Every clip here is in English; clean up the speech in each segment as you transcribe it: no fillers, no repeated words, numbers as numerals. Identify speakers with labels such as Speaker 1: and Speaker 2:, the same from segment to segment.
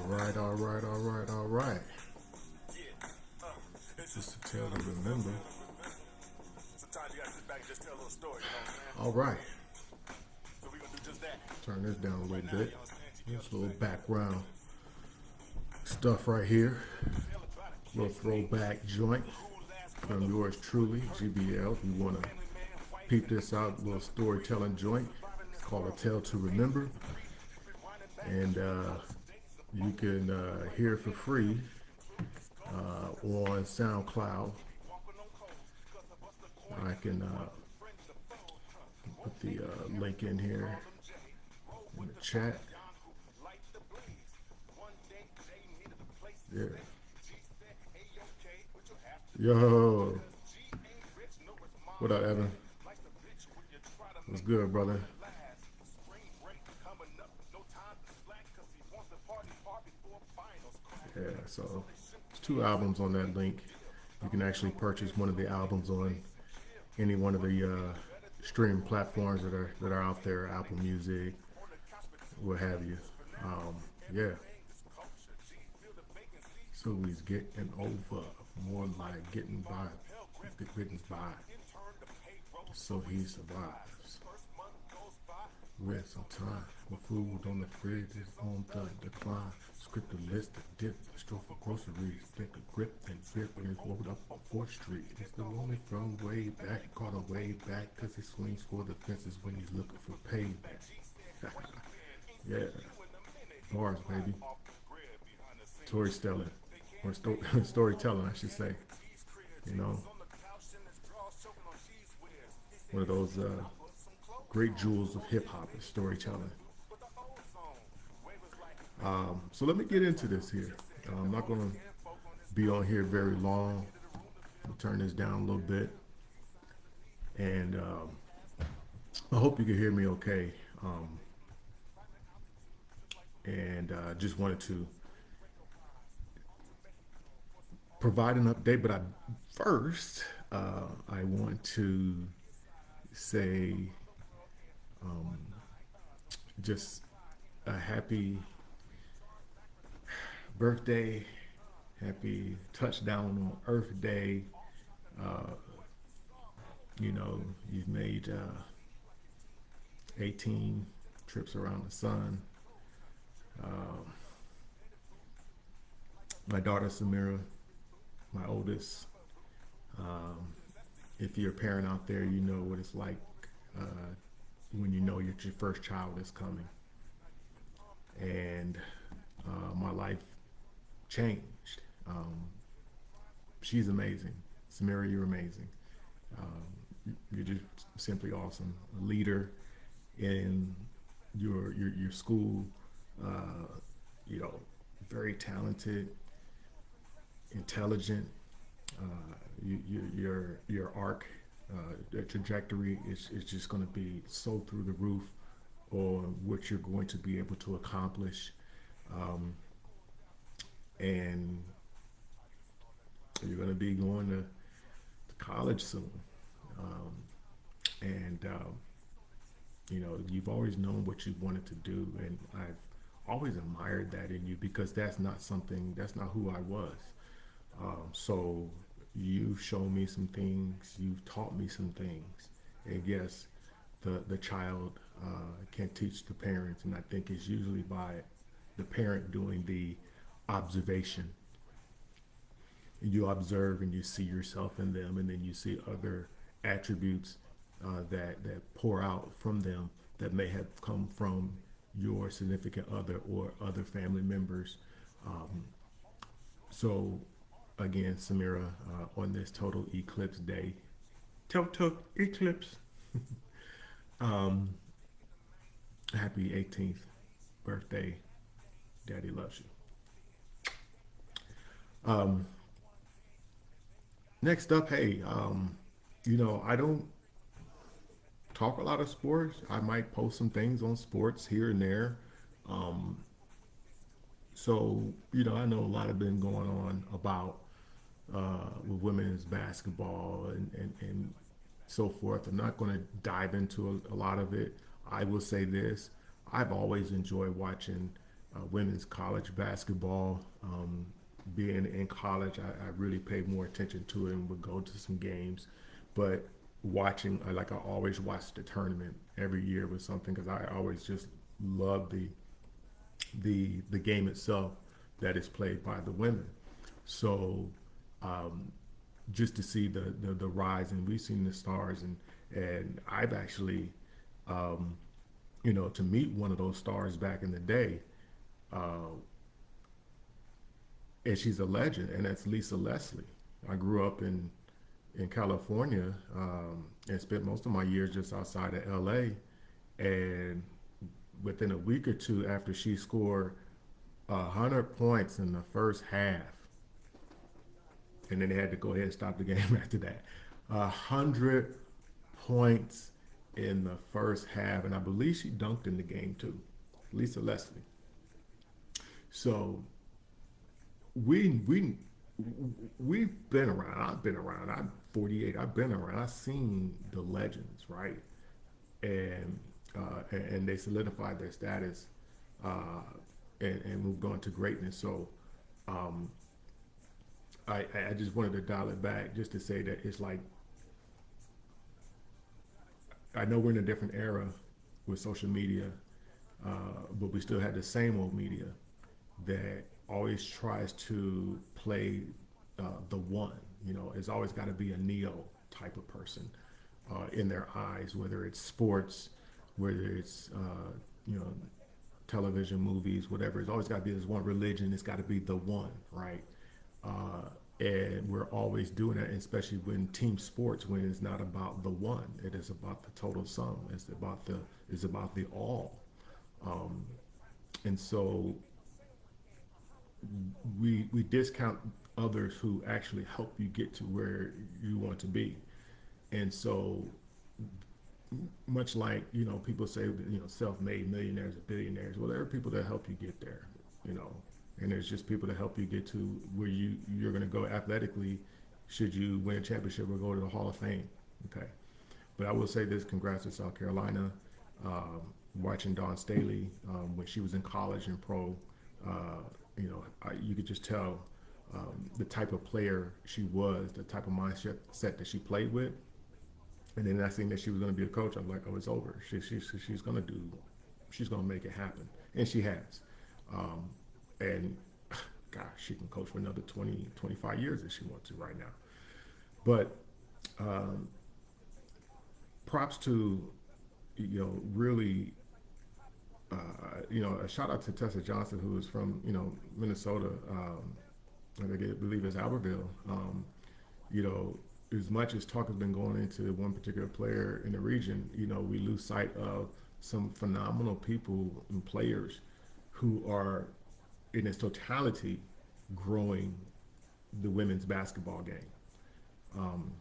Speaker 1: right, all right, all right, all right. Just a tale to remember. All right. Turn this down a little bit. This little background stuff right here. Little throwback joint from yours truly, GBL. If you want to peep this out, little storytelling joint. It's called A Tale to Remember. And you can hear it for free on SoundCloud. I can put the link in here in the chat. Yeah. Yo. What up, Evan? What's good, brother? Yeah, so there's two albums on that link. You can actually purchase one of the albums on any one of the streaming platforms that are out there, Apple Music, what have you. Yeah. So he's getting over, more like getting by, getting by. So he survives. With some time, with food on the fridge is on the decline. Script the list of dip, stroll for groceries, take a grip and grip when it's rolled up on 4th Street. It's the woman from way back, caught a way back, cause he swings for the fences when he's looking for payback. Yeah, bars, baby. Storytelling, or storytelling, I should say. You know, one of those great jewels of hip hop is storytelling. So let me get into this here. I'm not going to be on here very long. I'll turn this down a little bit. And I hope you can hear me okay. And just wanted to provide an update. But first, I want to say just a happy birthday, happy touchdown on Earth Day. You know, you've made 18 trips around the sun. My daughter Samira, my oldest. If you're a parent out there, you know what it's like when you know your first child is coming. And my life changed. She's amazing. Samira, you're amazing. You're just simply awesome. A leader in your school. You know, very talented, intelligent. Your arc, the trajectory is just going to be so through the roof, or what you're going to be able to accomplish, and you're going to be going to college soon, and you know, you've always known what you wanted to do, and I've always admired that in you, because that's not who I was. So you've shown me some things, you've taught me some things, and yes, the child can teach the parents, and I think it's usually by the parent doing the observation. You observe and you see yourself in them, and then you see other attributes that pour out from them that may have come from your significant other or other family members. So again, Samira, on this total eclipse day, total eclipse, happy 18th birthday. Daddy loves you. Next up, hey, you know, I don't talk a lot of sports. I might post some things on sports here and there. Um, so, you know, I know a lot have been going on about with women's basketball and so forth. I'm not going to dive into a lot of it. I will say this: I've always enjoyed watching women's college basketball. Being in college, I really paid more attention to it and would go to some games. But watching, like I always watched the tournament every year was something because I always just loved the game itself that is played by the women. So just to see the rise, and we've seen the stars, and I've actually to meet one of those stars back in the day, uh, and she's a legend, and that's Lisa Leslie. I grew up in California and spent most of my years just outside of LA. And within a week or two after she scored 100 points in the first half, and then they had to go ahead and stop the game after that. 100 points in the first half, and I believe she dunked in the game too, Lisa Leslie. So we we've been around. I've been around. I'm 48. I've been around. I've seen the legends, right? And and they solidified their status uh, and moved on to greatness. So um, I just wanted to dial it back just to say that it's like I know we're in a different era with social media, but we still have the same old media that always tries to play the one. It's always got to be a neo type of person in their eyes, whether it's sports, whether it's television, movies, whatever. It's always got to be this one religion. It's got to be the one, right? Uh, and we're always doing that, especially when team sports, when it's not about the one, it is about the total sum. It's about the all. Um, and so we discount others who actually help you get to where you want to be. And so much like people say self-made millionaires or billionaires, well, there are people that help you get there, you know and there's just people that help you get to where you're going to go athletically should you win a championship or go to the Hall of Fame. Okay, but I will say this: congrats to South Carolina. um, Watching Dawn Staley when she was in college and pro, you could just tell the type of player she was, the type of mindset that she played with. And then I seen that she was going to be a coach. I'm like, oh, it's over. She's going to she's going to make it happen. And she has. Um, and gosh, she can coach for another 20, 25 years if she wants to right now. But um, props to, really, a shout out to Tessa Johnson, who is from, Minnesota. I believe it's Albertville. You know, as much as talk has been going into one particular player in the region, we lose sight of some phenomenal people and players who are, in its totality, growing the women's basketball game. Um,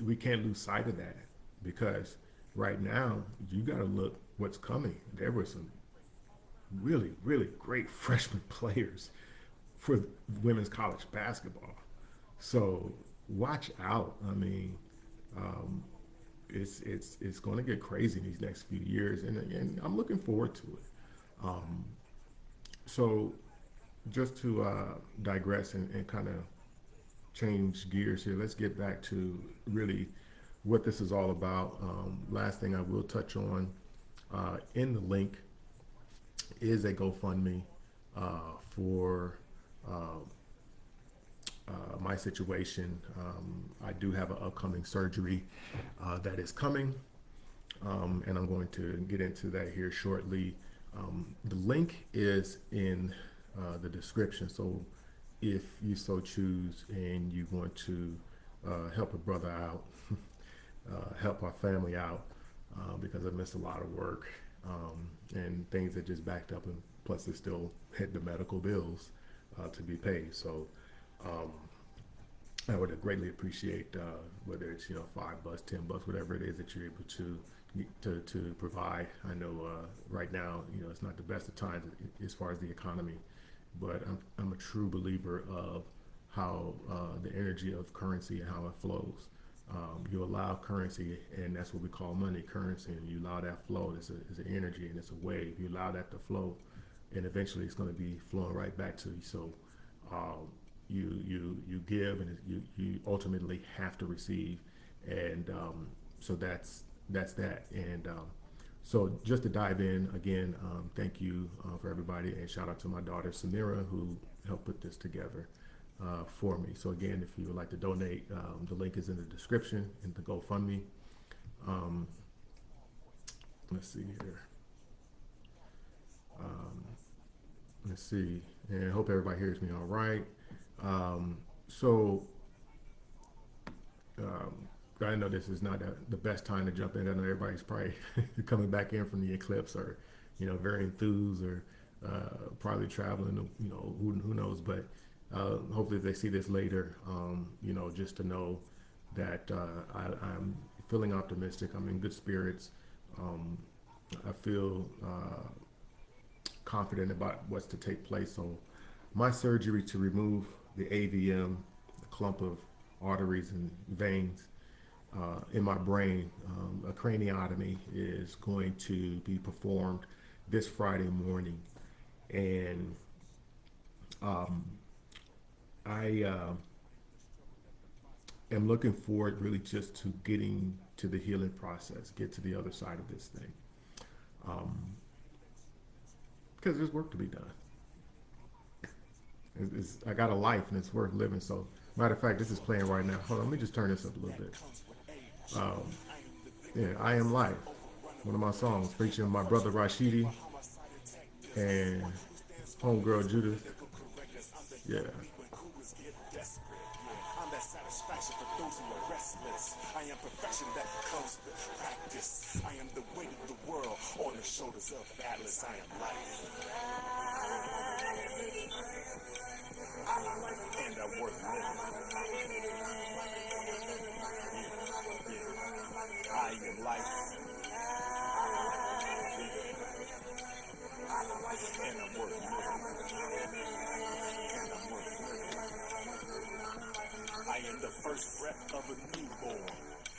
Speaker 1: we can't lose sight of that because right now you got to look what's coming. There were some really, really great freshman players for women's college basketball. So watch out. I mean, um, it's going to get crazy in these next few years, and I'm looking forward to it. Um, so just to digress and kind of change gears here, let's get back to really what this is all about. Last thing I will touch on in the link is a GoFundMe for uh, my situation. I do have an upcoming surgery that is coming, and I'm going to get into that here shortly. The link is in the description, so if you so choose and you want to help a brother out, help our family out, because I missed a lot of work and things that just backed up, and plus it still hit the medical bills to be paid. So um, I would greatly appreciate whether it's $5, $10, whatever it is that you're able to provide. I know right now it's not the best of times as far as the economy, but I'm a true believer of how the energy of currency and how it flows. You allow currency, and that's what we call money, currency, and you allow that flow. It's an energy and it's a wave. You allow that to flow, and eventually it's going to be flowing right back to you. So you give, and you ultimately have to receive, and so that's that. And so just to dive in again, thank you for everybody, and shout out to my daughter Samira who helped put this together for me. So again, if you would like to donate, the link is in the description in the GoFundMe. Um, let's see here. Um, let's see, and I hope everybody hears me all right. So I know this is not the best time to jump in. I know everybody's probably coming back in from the eclipse, or very enthused, or probably traveling. Who knows? But hopefully, if they see this later, just to know that I'm feeling optimistic. I'm in good spirits. Um, I feel confident about what's to take place. So, my surgery to remove the AVM, the clump of arteries and veins in my brain, a craniotomy, is going to be performed this Friday morning, and I am looking forward really just to getting to the healing process, get to the other side of this thing, because there's work to be done. I got a life and it's worth living. So, matter of fact, this is playing right now. Hold on, let me just turn this up a little bit. Um, yeah, I Am Life, one of my songs featuring my brother Rashidi and homegirl Judith. Yeah. I'm that satisfaction for those who are restless. I am perfection that comes with practice. I am the weight of the world on the shoulders of Atlas. I am life. And I'm worth living. I am life. And I'm worth living. And I'm worth living. I am the first breath of a newborn.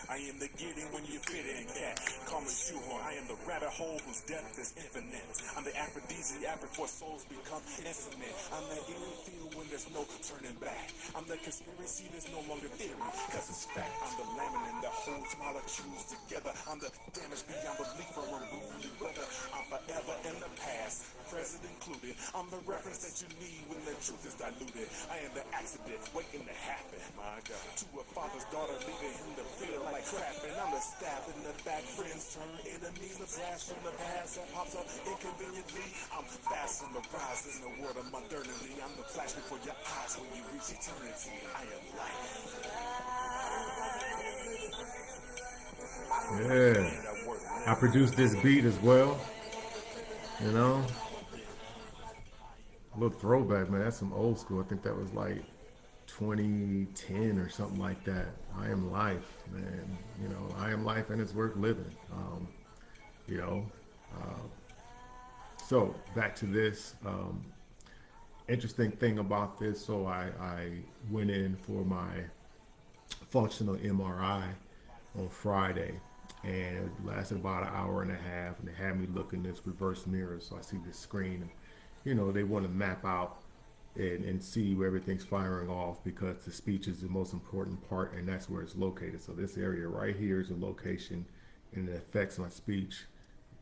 Speaker 1: I am the getting when you fit in cat. Call me shoehorn. I am the rabbit hole whose depth is infinite. I'm the aphrodisiac before souls become infinite. I'm the eerie field when there's no turning back. I'm the conspiracy that's no longer theory, cause it's fact. I'm the laminin that holds molecules together. I'm the damage beyond belief from unruly weather. I'm forever in the past, present included. I'm the reference that you need when the truth is diluted. I am the accident waiting to happen. My God. To a father's daughter, leaving him to feel like crap. And I'm the stab in the back. Friends turn enemies. The blast from the past that pops up inconveniently. I'm fast on the rise in the world of modernity. I'm the flash before your eyes when you reach eternity. I am life. Yeah. I produced this beat as well. You know, a little throwback, man. That's some old school. I think that was like 2010 or something like that. I am life, man. I am life, and it's worth living. You know, uh, so back to this. Interesting thing about this. So I went in for my functional MRI on Friday, and it lasted about an hour and a half, and they had me look in this reverse mirror, so I see this screen. And, they want to map out and see where everything's firing off, because the speech is the most important part, and that's where it's located. So this area right here is a location, and it affects my speech,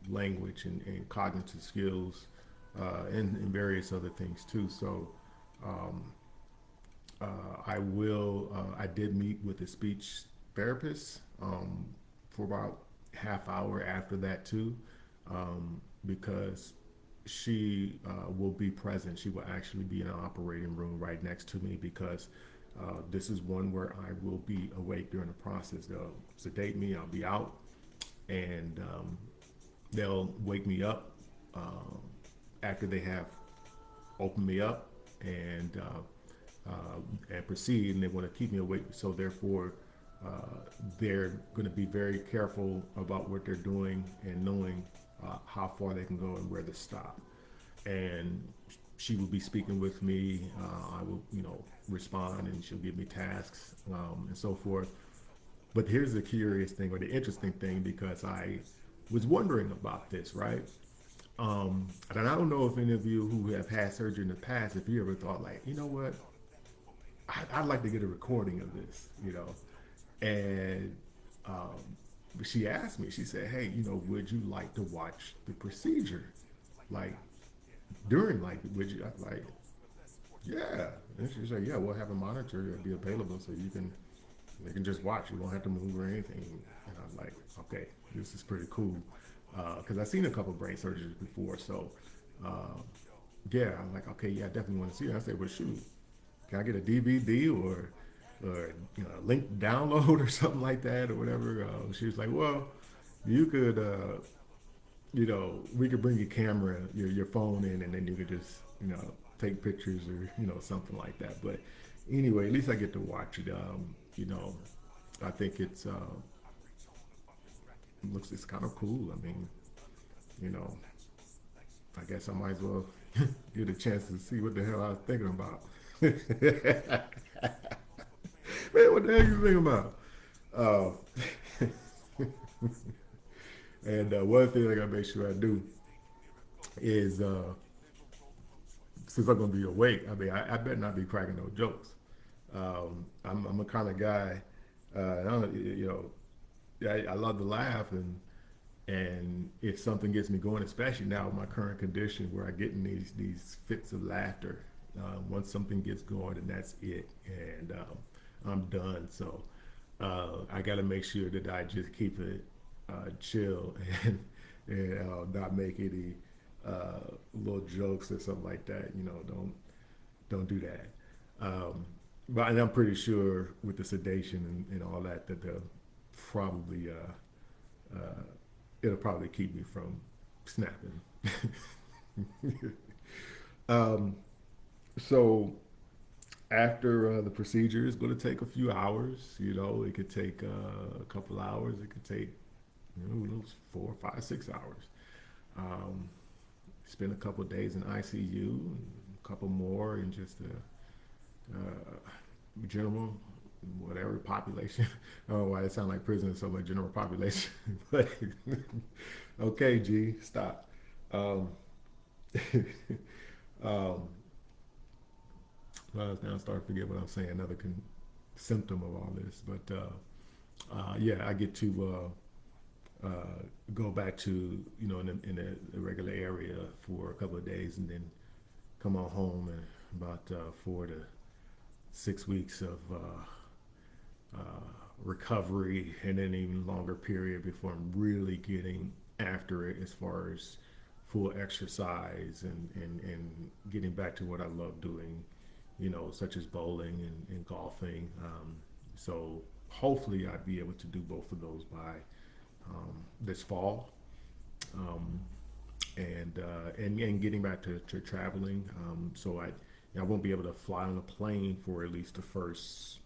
Speaker 1: language, and cognitive skills, and various other things too. So I did meet with a speech therapist for about half hour after that too, because she will be present. She will actually be in an operating room right next to me, because this is one where I will be awake during the process. They'll sedate me, I'll be out, and they'll wake me up after they have opened me up, and proceed, and they want to keep me awake. So therefore, they're going to be very careful about what they're doing, and knowing how far they can go and where to stop. And she will be speaking with me. I will, respond, and she'll give me tasks, and so forth. But here's the curious thing or the interesting thing because I was wondering about this, right? And I don't know if any of you who have had surgery in the past, if you ever thought like, you know what, I'd like to get a recording of this, you know. And she asked me, she said, hey, you know, would you like to watch the procedure? Like during, like, would you? I'm like, yeah. And she said, yeah, we'll have a monitor that'll be available so you can just watch. You won't have to move or anything. And I'm like, okay, this is pretty cool. Because I've seen a couple brain surgeries before. So, uh, yeah, I'm like, okay, yeah, I definitely want to see it. I said, well, shoot, can I get a DVD or you know, a link download or something like that or whatever? She was like, well, you could, you know, we could bring your camera, your phone in, and then you could just, you know, take pictures or you know something like that. But anyway, at least I get to watch it. You know, I think looks it's kind of cool. I mean, you know, I guess I might as well get a chance to see what the hell I was thinking about. Man, what the hell you thinking about? Uh, and one thing I gotta make sure I do is since I'm gonna be awake, I mean, I better not be cracking no jokes. I'm a kind of guy, I don't, you know, I love to laugh and if something gets me going, especially now with my current condition where I get in these fits of laughter, once something gets going, and that's it, and I'm done. So I got to make sure that I just keep it chill and not make any little jokes or something like that. You know, don't do that. But and I'm pretty sure with the sedation and all that that they'll probably it'll probably keep me from snapping. um, so after the procedure is going to take a few hours. You know, it could take a couple hours. It could take you know 4, 5, 6 hours. Um, Spend a couple of days in ICU, and a couple more in just a general whatever population. I don't know why it sounds like prison is so much general population. But okay, G, stop. Um, um, well, now I'm starting to forget what I'm saying. Another symptom of all this, but yeah, I get to go back to you know in a regular area for a couple of days, and then come on home and about 4 to 6 weeks of recovery, and then even longer period before I'm really getting after it as far as full exercise and getting back to what I love doing, you know, such as bowling and golfing. So hopefully I'd be able to do both of those by this fall. Um, and getting back to traveling. So I won't be able to fly on a plane for at least the first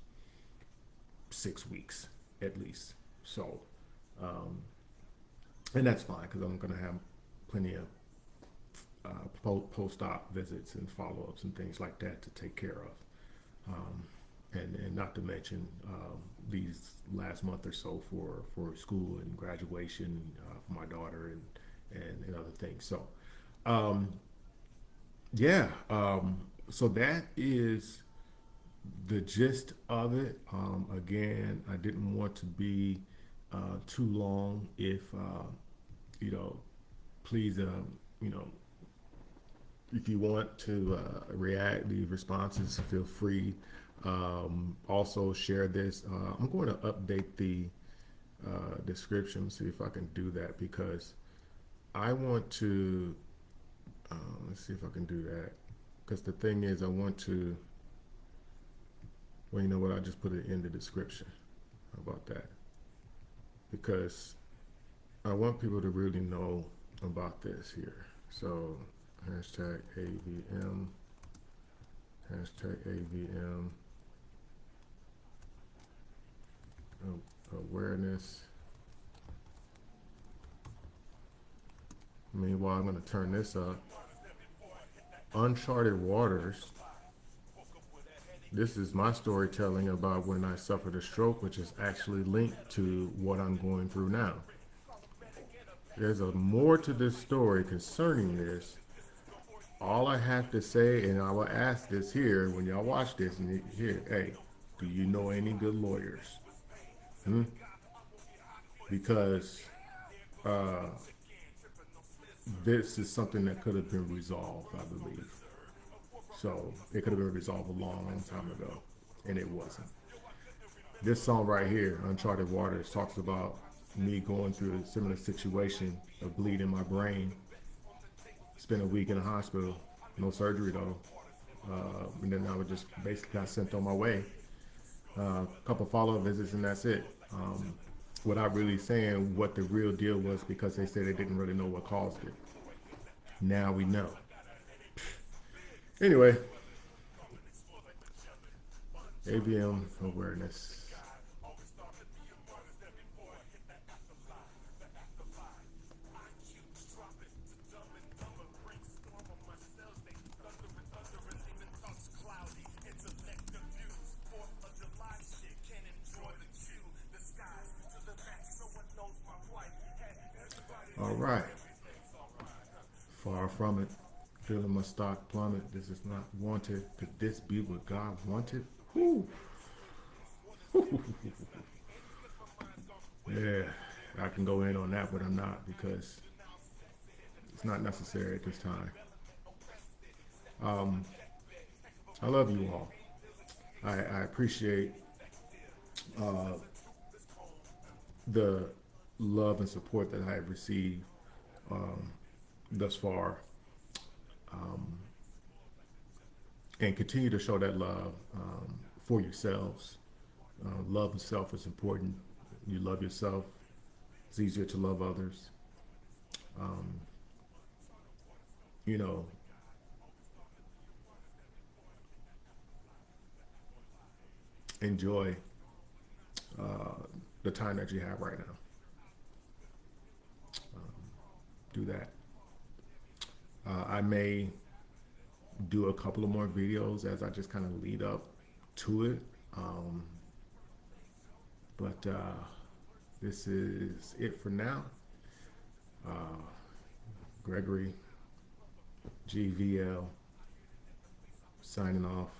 Speaker 1: 6 weeks, at least. So, um, and that's fine because I'm going to have plenty of post-op visits and follow-ups and things like that to take care of. And not to mention these last month or so for school and graduation for my daughter and other things. So, um, yeah, so that is the gist of it. Again, I didn't want to be too long. If you know, please, you know, if you want to react, leave responses, feel free. Also, share this. I'm going to update the description, see if I can do that because I want to. Let's see if I can do that. Because the thing is, I want to. Well, you know what? I just put it in the description. How about that? Because I want people to really know about this here. So, hashtag AVM, hashtag AVM, awareness. Meanwhile, I'm going to turn this up. Uncharted waters. This is my storytelling about when I suffered a stroke, which is actually linked to what I'm going through now. There's a more to this story concerning this. All I have to say, and I will ask this here when y'all watch this, and here, hey, do you know any good lawyers? Hmm? Because this is something that could have been resolved, I believe. So it could have been resolved a long, long time ago, and it wasn't. This song right here, Uncharted Waters, talks about me going through a similar situation of bleeding my brain. Spent a week in the hospital, no surgery though. And then I was just basically got sent on my way. A couple follow-up visits, and that's it. Without really saying what the real deal was, because they said they didn't really know what caused it. Now we know. Anyway, AVM awareness. All right. Far from it. Feeling my stock plummet. This is not wanted. Could this be what God wanted? Whew. Yeah, I can go in on that, but I'm not, because it's not necessary at this time. I love you all. I appreciate the love and support that I have received thus far, and continue to show that love for yourselves. Love and self is important. You love yourself, it's easier to love others. You know, enjoy the time that you have right now. Do that. I may do a couple of more videos as I just kind of lead up to it. But this is it for now. Gregory, GVL, signing off.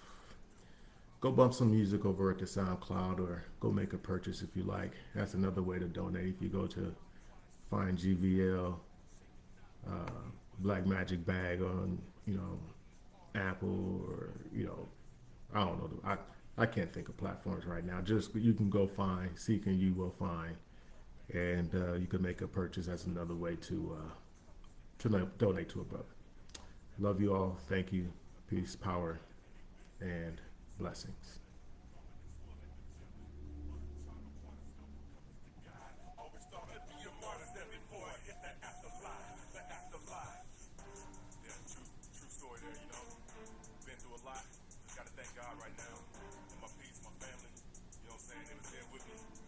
Speaker 1: Go bump some music over at the SoundCloud, or go make a purchase if you like. That's another way to donate. If you go to find GVL Black Magic Bag on, Apple, or, I don't know. I can't think of platforms right now. Just, you can go find, seek and you will find. And you can make a purchase. That's another way to donate to a brother. Love you all. Thank you. Peace, power, and blessings.
Speaker 2: Been through a lot. Gotta thank God right now. And my peace, my family. You know what I'm saying? They was there with me.